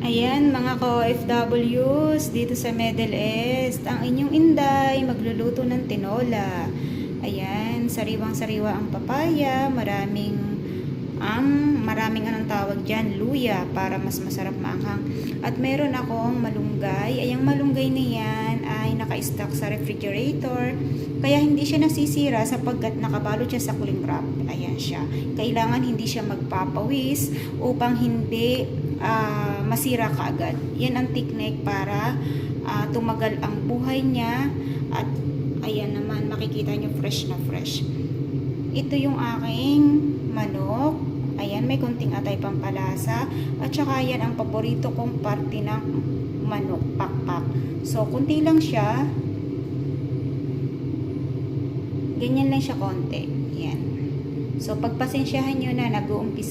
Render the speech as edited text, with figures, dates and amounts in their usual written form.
Ayan mga ka-OFWs dito sa Middle East, ang inyong Inday magluluto ng tinola. Ayan, sariwang-sariwa ang papaya, maraming anong tawag dyan, luya para mas masarap maanghang. At meron akong malunggay. Ayang malunggay na yan ay naka-stock sa refrigerator. Kaya hindi siya nasisira sapagkat nakabalot siya sa cling wrap. Ayan siya. Kailangan hindi siya magpapawis upang hindi masira kaagad. Yan ang technique para tumagal ang buhay niya. At ayan naman, makikita nyo fresh na fresh. Ito yung aking manok. Ayan, may konting atay pampalasa. At saka yan ang paborito kong parte ng manok, pakpak. So, kunti lang siya. Ganyan lang siya konti. Yan. So, pagpasensyahan nyo na nag-uumpisa